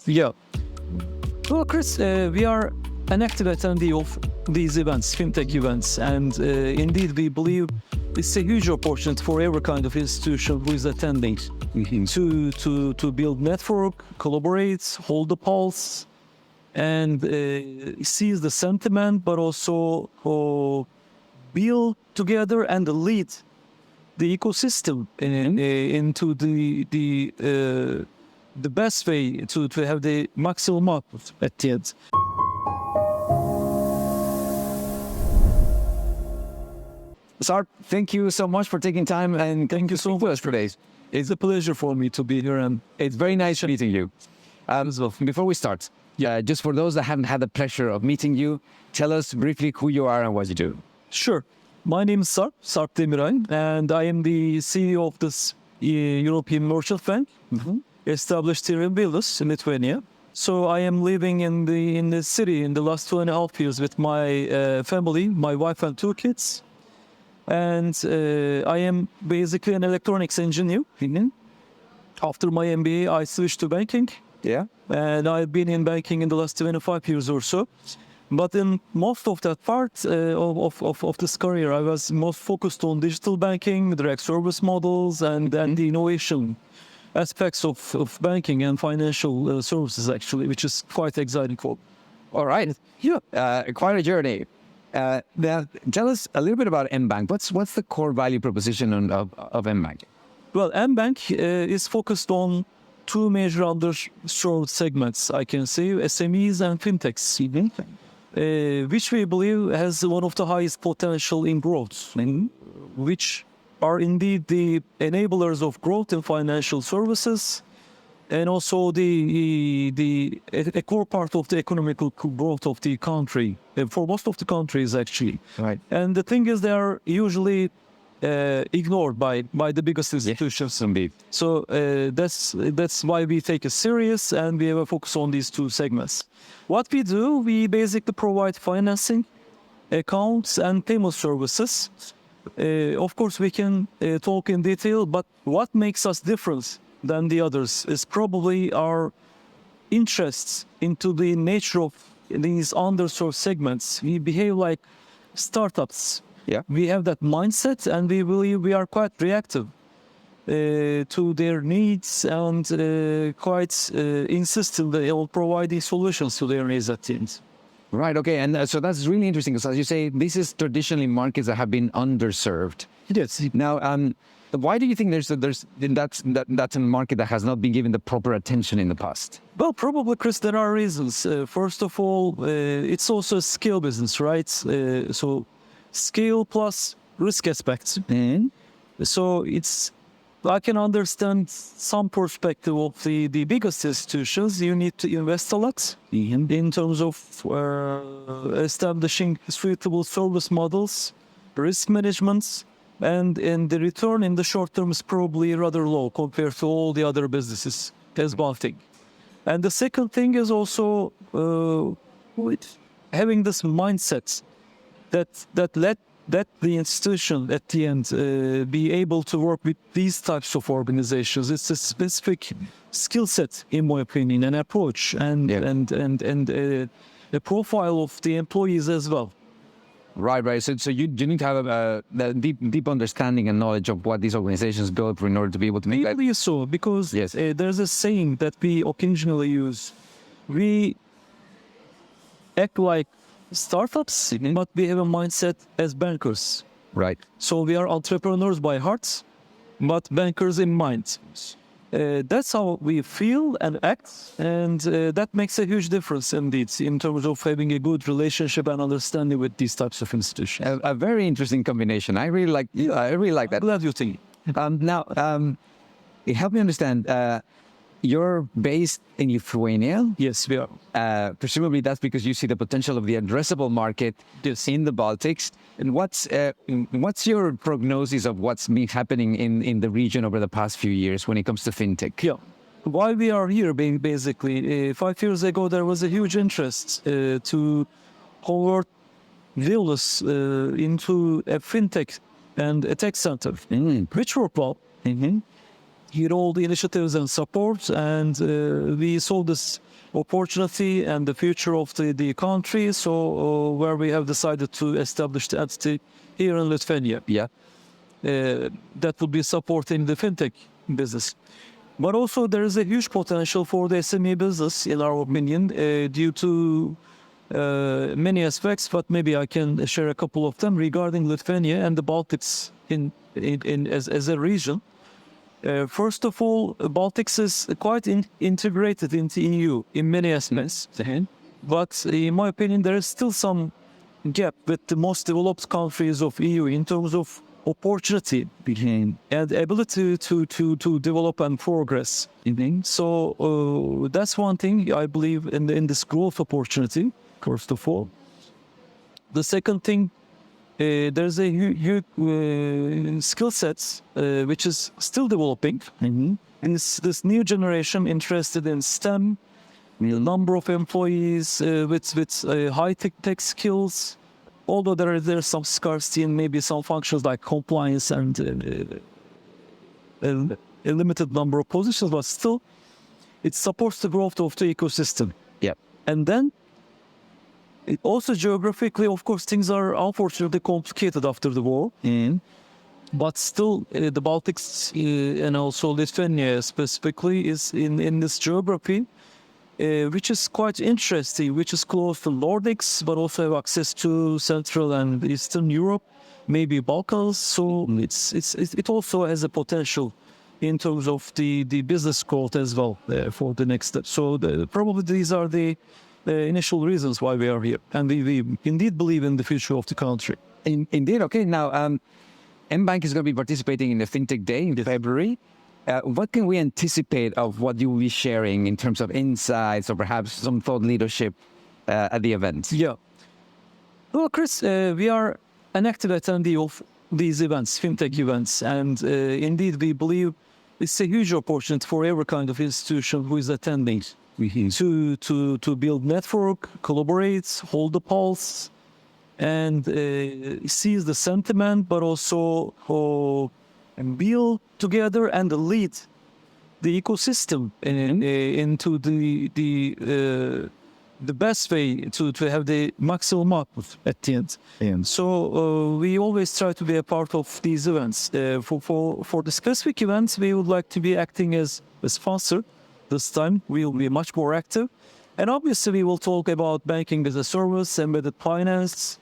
Yeah. Well, Chris, we are an active attendee of these events, fintech events, and indeed we believe it's a huge opportunity for every kind of institution who is attending to build network, collaborate, hold the pulse, and seize the sentiment, but also build together and lead the ecosystem into the best way to have the maximum output at the end. Sarp, thank you so much for taking time and Thank you so much today. It's a pleasure for me to be here, and It's very nice meeting you. Before we start, just for those that haven't had the pleasure of meeting you, tell us briefly who you are and what you do. sure. My name is Sarp Demiray, and I am the CEO of this European Merchant Bank, established here in Vilnius, in Lithuania. So I am living in the city in the last 2.5 years with my family, my wife and 2 kids. And I am basically an electronics engineer. After my MBA, I switched to banking. Yeah. And I've been in banking in the last 25 years or so. But in most of that part of this career, I was most focused on digital banking, direct service models, and the innovation aspects of banking and financial services, actually, which is quite exciting for me. All right. Yeah. Quite a journey. Now, tell us a little bit about EMBank. What's the core value proposition of EMBank? Well, EMBank is focused on 2 major underserved segments, I can say, SMEs and Fintechs, which we believe has one of the highest potential in growth, which are indeed the enablers of growth in financial services, and also a core part of the economical growth of the country, for most of the countries, actually. Right. And the thing is, they are usually ignored by the biggest institutions. Yes, indeed. So that's why we take it serious, and we have a focus on these 2 segments. What we do, we basically provide financing, accounts, and payment services. Of course, we can talk in detail, but what makes us different than the others is probably our interests into the nature of these underserved segments. We behave like startups. Yeah. We have that mindset, and we believe we are quite reactive to their needs, and quite insistent on providing solutions to their needs at the end. Right. Okay. And so that's really interesting because, as you say, this is traditionally markets that have been underserved. Yes. Now, why do you think that's a market that has not been given the proper attention in the past? Well, probably, Chris, there are reasons. First of all, it's also a scale business, right? So scale plus risk aspects. So I can understand some perspective of the biggest institutions. You need to invest a lot in terms of establishing suitable service models, risk management, and the return in the short term is probably rather low compared to all the other businesses as Baltic. And the second thing is also having this mindset that the institution at the end be able to work with these types of organizations. It's a specific skill set, in my opinion, an approach, and a profile of the employees as well. Right. So you need to have a deep understanding and knowledge of what these organizations build for in order to be able to make that. Really so, because Yes. There's a saying that we occasionally use. We act like startups, but we have a mindset as bankers. Right. So we are entrepreneurs by heart, but bankers in mind. That's how we feel and act, and that makes a huge difference indeed in terms of having a good relationship and understanding with these types of institutions. A very interesting combination. I really like that. Glad you think. Now, help me understand. You're based in Lithuania. Yes, we are. Presumably that's because you see the potential of the addressable market in the Baltics. And what's your prognosis of what's been happening in the region over the past few years when it comes to fintech? Yeah. Why we are here, basically, 5 years ago, there was a huge interest to convert Vilnius into a fintech and a tech center, which worked well. hear all the initiatives and support, and we saw this opportunity and the future of the country. So where we have decided to establish the entity here in Lithuania. Yeah. That would be supporting the fintech business. But also there is a huge potential for the SME business, in our opinion, due to many aspects. But maybe I can share a couple of them regarding Lithuania and the Baltics as a region. First of all, Baltics is quite integrated into EU in many aspects. But in my opinion, there is still some gap with the most developed countries of EU in terms of opportunity and ability to develop and progress. So that's one thing I believe in this growth opportunity, first of all. The second thing, there's a huge skill sets which is still developing. And this new generation interested in STEM, number of employees with high tech skills. Although there's some scarcity in maybe some functions like compliance and a limited number of positions, but still, it supports the growth of the ecosystem. Yeah. And then, also geographically, of course, things are unfortunately complicated after the war. But still, the Baltics and also Lithuania specifically is in this geography, which is quite interesting, which is close to Nordics, but also have access to Central and Eastern Europe, maybe Balkans. So it also has a potential in terms of the business growth as well for the next step. So probably these are the initial reasons why we are here. And we indeed believe in the future of the country. Indeed. Okay. Now, EMBank is going to be participating in the Fintech Day in February. What can we anticipate of what you will be sharing in terms of insights or perhaps some thought leadership at the event? Yeah. Well, Chris, we are an active attendee of these events, Fintech events. And indeed, we believe it's a huge opportunity for every kind of institution who is attending to build network, collaborate, hold the pulse, and seize the sentiment, but also build together and lead the ecosystem into the best way to have the maximum output at the end. So we always try to be a part of these events. For the specific events, we would like to be acting as a sponsor. This time we will be much more active. And obviously we will talk about banking as a service, embedded finance.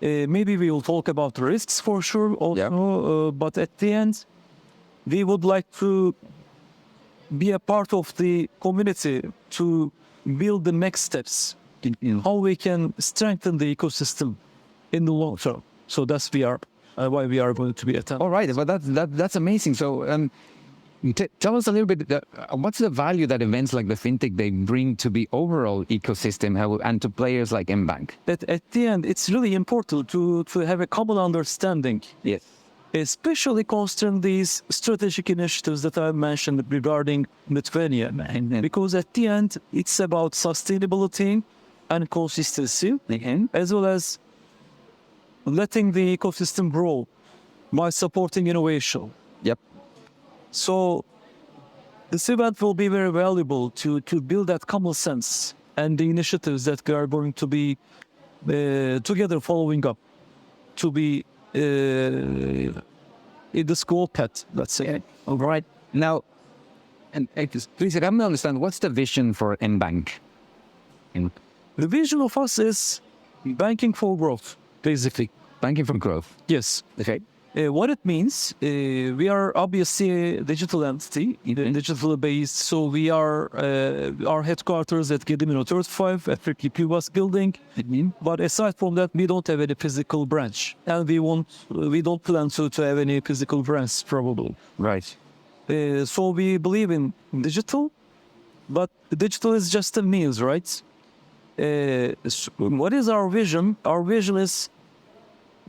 Maybe we will talk about risks for sure also, but at the end, we would like to be a part of the community to build the next steps in how we can strengthen the ecosystem in the long term. So that's why we are going to be attending. All right, well that's amazing. So tell us a little bit, what's the value that events like the Fintech they bring to the overall ecosystem and to players like EMBank? At the end, it's really important to have a common understanding. Yes. Especially concerning these strategic initiatives that I mentioned regarding Lithuania. Because at the end, it's about sustainability and consistency, as well as letting the ecosystem grow by supporting innovation. Yep. So this event will be very valuable to build that common sense and the initiatives that we are going to be together following up to be in the school pet, let's say. Yeah. All right. Now, and please help me understand, what's the vision for EMBank? The vision of us is banking for growth, basically. Banking for growth. Yes. Okay. What it means, we are obviously a digital entity, digital based. So we are our headquarters at Gedimino 35 at Pivas building. But aside from that, we don't have any physical branch, and we don't plan to have any physical branch probably. Right. So we believe in digital, but digital is just a means, right? What is our vision? Our vision is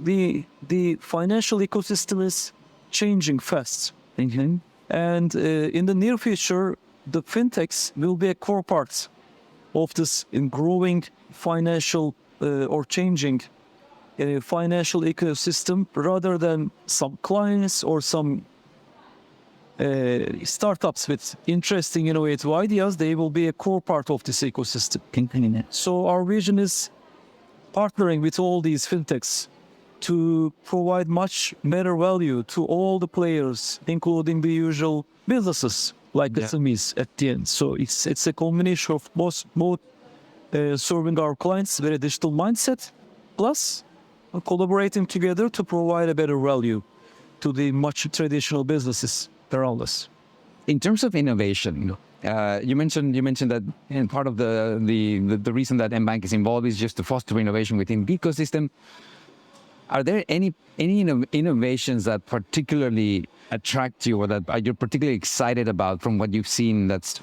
the financial ecosystem is changing fast. And in the near future, the fintechs will be a core part of this growing financial or changing financial ecosystem, rather than some clients or some startups with interesting, innovative ideas, they will be a core part of this ecosystem. So our vision is partnering with all these fintechs to provide much better value to all the players, including the usual businesses like SMEs at the end. So it's a combination of both serving our clients with a digital mindset, plus collaborating together to provide a better value to the much traditional businesses around us. In terms of innovation, you mentioned that and part of the reason that EMBank is involved is just to foster innovation within the ecosystem. Are there any innovations that particularly attract you, or that you're particularly excited about from what you've seen that's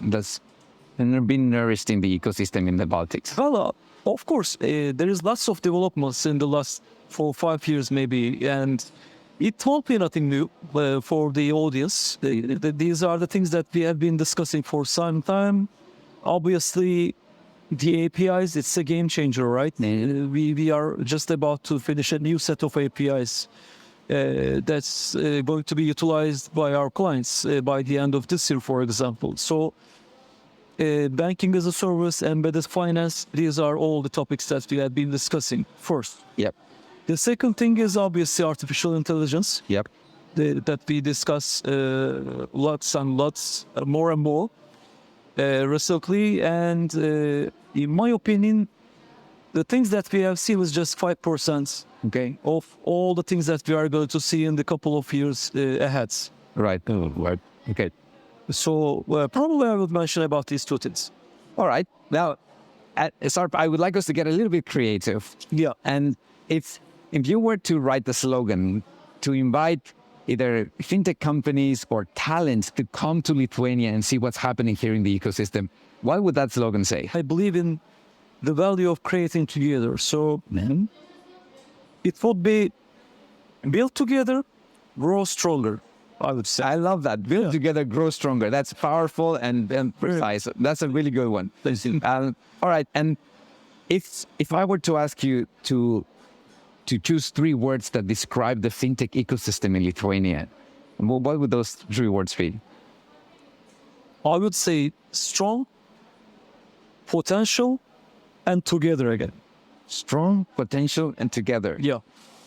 been nourished in the ecosystem in the Baltics? Well, of course, there is lots of developments in the last 4 or 5 years maybe, and it won't be nothing new for the audience. These are the things that we have been discussing for some time. Obviously, the APIs, it's a game changer, right? We are just about to finish a new set of APIs that's going to be utilized by our clients by the end of this year, for example. So banking as a service, embedded finance, these are all the topics that we have been discussing first. Yep. The second thing is obviously artificial intelligence. Yep. That we discuss lots and lots, more and more recently. And in my opinion, the things that we have seen is just 5%, okay, of all the things that we are going to see in the couple of years ahead. Right. Right. Okay. So probably I would mention about these two things. All right. Now, at Sarp, I would like us to get a little bit creative. Yeah. And if you were to write the slogan to invite either fintech companies or talents to come to Lithuania and see what's happening here in the ecosystem, what would that slogan say? I believe in the value of creating together. So it would be build together, grow stronger, I would say. I love that. Build together, grow stronger. That's powerful and precise. That's a really good one. All right. And if I were to ask you to choose 3 words that describe the fintech ecosystem in Lithuania, what would those 3 words be? I would say strong, potential, and together again. Strong, potential, and together. Yeah.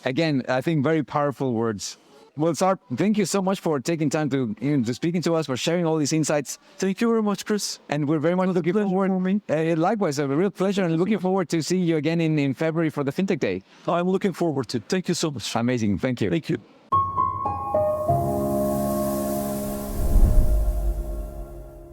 Again, I think very powerful words. Well, Sarp, thank you so much for taking time to speaking to us, for sharing all these insights. Thank you very much, Chris. And we're very much looking forward. Likewise, a real pleasure, and looking forward to seeing you again in February for the FinTech Day. I'm looking forward to it. Thank you so much. Amazing. Thank you. Thank you.